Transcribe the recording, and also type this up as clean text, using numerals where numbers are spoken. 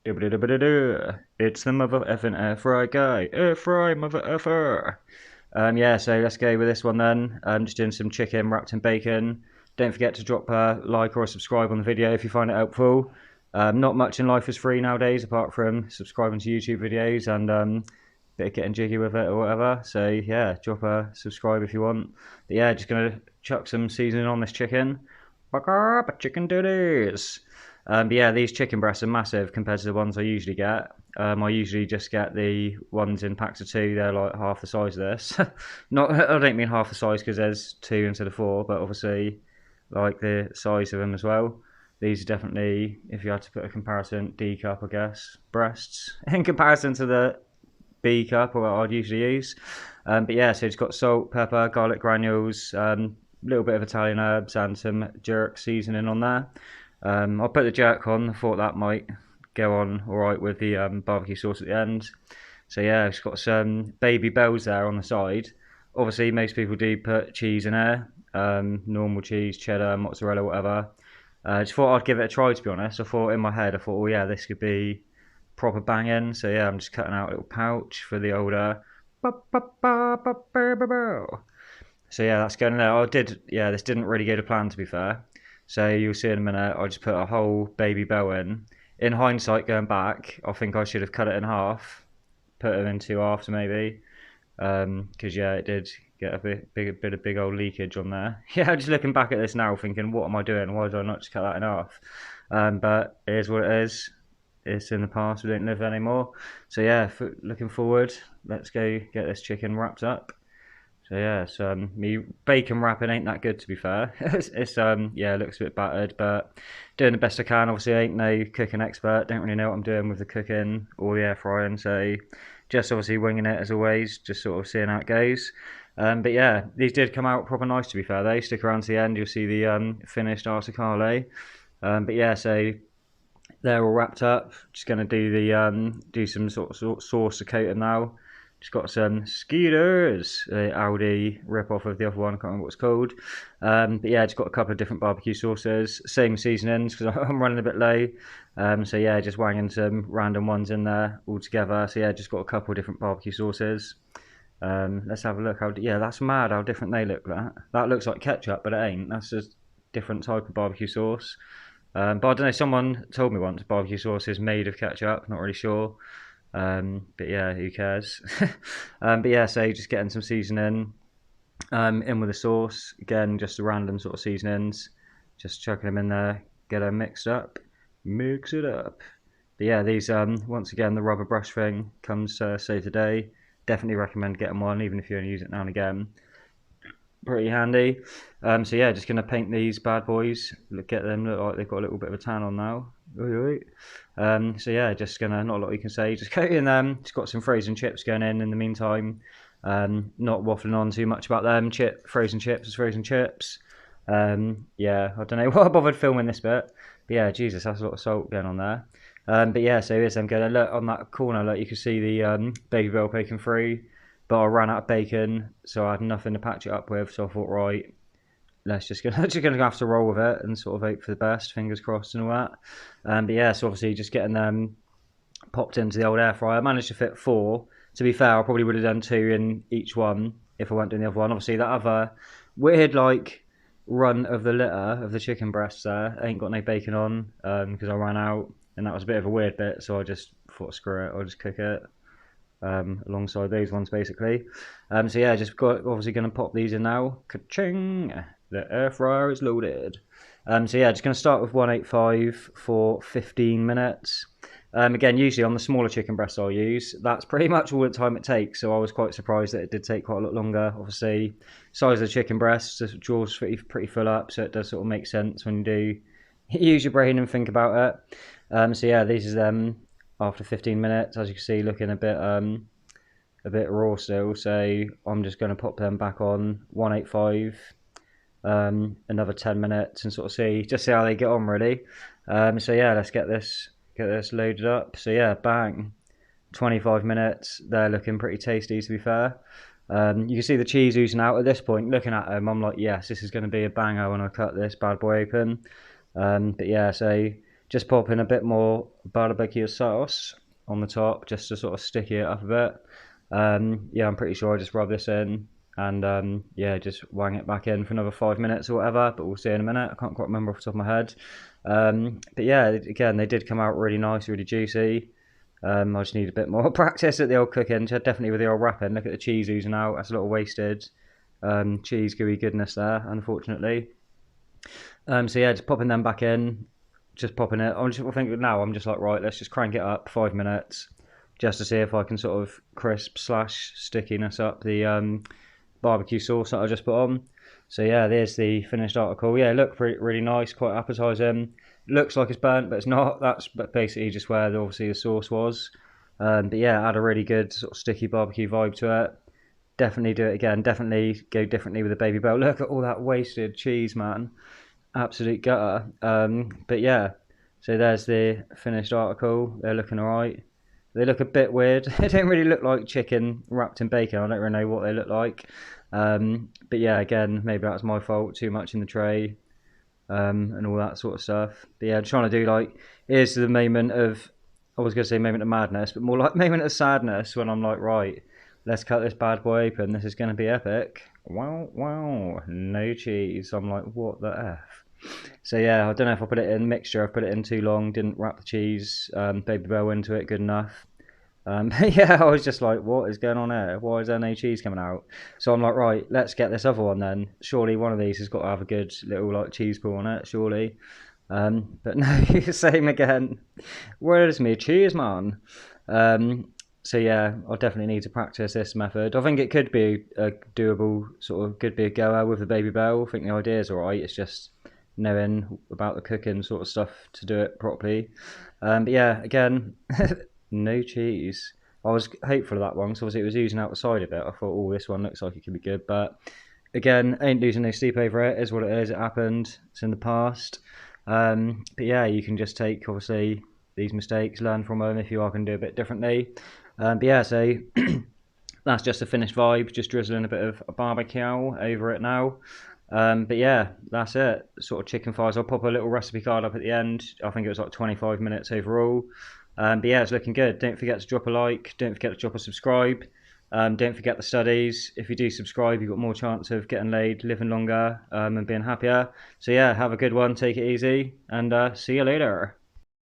It's the mother effing air fry guy. Air fry mother effer. Yeah, so let's go with this one then. I'm just doing some chicken wrapped in bacon. Don't forget to drop a like or a subscribe on the video if you find it helpful. Not much in life is free nowadays apart from subscribing to YouTube videos and bit of getting jiggy with it or whatever. So yeah, drop a subscribe if you want. But yeah, just gonna chuck some seasoning on this chicken. Chicken titties. But yeah, these chicken breasts are massive compared to the ones I usually get. I usually just get the ones in packs of two. They're like half the size of this. Not, I don't mean half the size because there's two instead of four, but obviously like the size of them as well. These are definitely, if you had to put a comparison, D cup, I guess, breasts in comparison to the B cup or what I'd usually use. But yeah, so it's got salt, pepper, garlic granules, little bit of Italian herbs, and some jerk seasoning on there. I'll put the jerk on. I thought that might go on all right with the barbecue sauce at the end. So yeah, it's got some baby bells there on the side. Obviously, most people do put cheese in there, normal cheese, cheddar, mozzarella, whatever. Just thought I'd give it a try. To be honest, I thought in my head, I thought, oh yeah, this could be proper banging. So yeah, I'm just cutting out a little pouch for the older. So yeah, that's going there. Yeah, this didn't really go to plan to be fair. So you'll see in a minute. I just put a whole baby bell in. In hindsight, going back, I think I should have cut it in half, put it in two halves maybe, because yeah, it did get a bit of big old leakage on there. Yeah, just looking back at this now, thinking, what am I doing? Why did I not just cut that in half? But it is what it is. It's in the past. We don't live anymore. So yeah, looking forward. Let's go get this chicken wrapped up. So yeah, so me bacon wrapping ain't that good to be fair. It's yeah, it looks a bit battered, but doing the best I can. Obviously, I ain't no cooking expert. Don't really know what I'm doing with the cooking or the air frying. So just obviously winging it as always, just sort of seeing how it goes. But yeah, these did come out proper nice to be fair. They stick around to the end. You'll see the finished articale. But yeah, so they're all wrapped up. Just gonna do the do some sort of sauce to coat them now. Just got some Skeeters, Aldi rip off of the other one. I can't remember what it's called. But yeah, just got a couple of different barbecue sauces, same seasonings because I'm running a bit low. So yeah, just wanging some random ones in there all together. So yeah, just got a couple of different barbecue sauces. Let's have a look. Yeah, that's mad how different they look. That looks like ketchup, but it ain't. That's just different type of barbecue sauce. But I don't know. Someone told me once barbecue sauce is made of ketchup. Not really sure. But yeah, who cares? But yeah, so just getting some seasoning in with the sauce. Again, just the random sort of seasonings. Just chucking them in there, get them mixed up. Mix it up. But yeah, these once again the rubber brush thing comes save the day. Definitely recommend getting one, even if you only use it now and again. Pretty handy. So yeah, just gonna paint these bad boys. Get them look like they've got a little bit of a tan on now. So yeah, just gonna not a lot you can say. Just coating them. Just got some frozen chips going in the meantime. Not waffling on too much about them. Frozen chips is frozen chips. Yeah, I don't know why I bothered filming this bit. But yeah, Jesus, that's a lot of salt going on there. But yeah, so here's I'm gonna look on that corner. Look, you can see the baby bell poking through. But I ran out of bacon, so I had nothing to patch it up with. So I thought, right, let's just gonna have to roll with it and sort of hope for the best, fingers crossed and all that. But yeah, so obviously just getting them popped into the old air fryer. I managed to fit four. To be fair, I probably would have done two in each one if I weren't doing the other one. Obviously, that other weird like run of the litter of the chicken breasts there ain't got no bacon on because I ran out, and that was a bit of a weird bit. So I just thought, screw it, I'll just cook it. Alongside these ones basically. So yeah, just obviously going to pop these in now. Ka-ching! The air fryer is loaded. So yeah, just going to start with 185 for 15 minutes. Again, usually on the smaller chicken breasts I'll use, that's pretty much all the time it takes. So I was quite surprised that it did take quite a lot longer. Obviously, size of the chicken breasts, the jaw's pretty full up, so it does sort of make sense when you do use your brain and think about it. So yeah, these are them after 15 minutes, as you can see, looking a bit raw still. So I'm just going to pop them back on 185, another 10 minutes, and sort of see how they get on really. So yeah, let's get this loaded up. So yeah, bang, 25 minutes. They're looking pretty tasty to be fair. You can see the cheese oozing out at this point. Looking at them, I'm like, yes, this is going to be a banger when I cut this bad boy open. But yeah, so Just pop in a bit more barbecue sauce on the top just to sort of sticky it up a bit. Yeah, I'm pretty sure I just rub this in and yeah, just wang it back in for another 5 minutes or whatever, but we'll see in a minute. I can't quite remember off the top of my head. But yeah, again, they did come out really nice, really juicy. I just need a bit more practice at the old cooking, definitely with the old wrapping. Look at the cheese oozing out, that's a little wasted cheese gooey goodness there, unfortunately. So yeah, just popping them back in, just popping it. I think now I'm just like, right, let's just crank it up 5 minutes, just to see if I can sort of crisp slash stickiness up the barbecue sauce that I just put on. So yeah, there's the finished article. Yeah, it looked really nice, quite appetising. Looks like it's burnt, but it's not. That's basically just where obviously the sauce was. But yeah, it had a really good sort of sticky barbecue vibe to it. Definitely do it again. Definitely go differently with the baby bell. Look at all that wasted cheese, man. Absolute gutter. But yeah, so there's the finished article. They're looking alright. They look a bit weird. They don't really look like chicken wrapped in bacon. I don't really know what they look like. But yeah, again, maybe that's my fault. Too much in the tray and all that sort of stuff. But yeah, I'm trying to do like, here's the moment of, I was going to say moment of madness, but more like moment of sadness when I'm like, right, let's cut this bad boy open. This is going to be epic. Wow, wow, no cheese. I'm like, what the F? So yeah, I don't know if I put it in mixture. I put it in too long, didn't wrap the cheese, baby bell into it good enough. Yeah, I was just like, what is going on here? Why is there no cheese coming out? So I'm like, right, let's get this other one then. Surely one of these has got to have a good little like cheese pool on it, surely. But no, same again. Where's me cheese, man? So yeah, I'll definitely need to practice this method. I think it could be a doable sort of, could be a goer with the baby bell. I think the idea is alright. It's just knowing about the cooking sort of stuff to do it properly. But yeah, again, no cheese. I was hopeful of that one because obviously it was oozing out the side of it. I thought, oh, this one looks like it could be good. But again, ain't losing no sleep over it. Is what it is. It happened. It's in the past. But yeah, you can just take obviously these mistakes, learn from them if you are going to do a bit differently. But yeah, so that's just a finished vibe. Just drizzling a bit of barbecue over it now. But yeah, that's it. Sort of chicken thighs. I'll pop a little recipe card up at the end. I think it was like 25 minutes overall. But yeah, it's looking good. Don't forget to drop a like. Don't forget to drop a subscribe. Don't forget the studies. If you do subscribe, you've got more chance of getting laid, living longer, and being happier. So yeah, have a good one. Take it easy, and see you later.